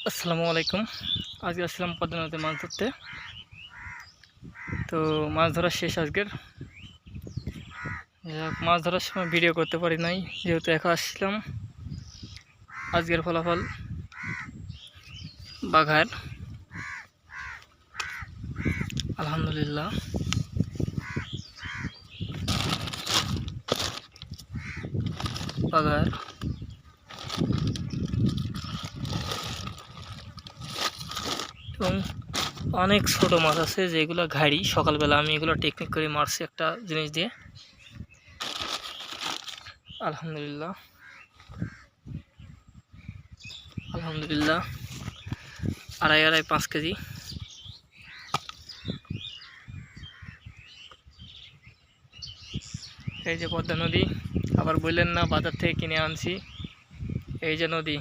আসসালামু আলাইকুম। আজকে আসলাম পদ্মা নদীতে মাছ ধরতে। তো মাছ ধরা শেষ আজকের। মাছ ধরার সময় ভিডিও করতে পারি নাই, যেহেতু একা আসছিলাম। আজকের ফলাফল বাঘার, আলহামদুলিল্লাহ। বাঘার এবং অনেক ছোট মাছ আছে যেগুলো ঘাড়ি। সকালবেলা আমি এগুলো টেকনিক করে মারছি একটা জিনিস দিয়ে, আলহামদুলিল্লাহ আলহামদুলিল্লাহ। আড়াই 5 কেজি। এই যে পদ্মা নদী, আবার বললেন না বাজার থেকে কিনে আনছি। এই যে নদী।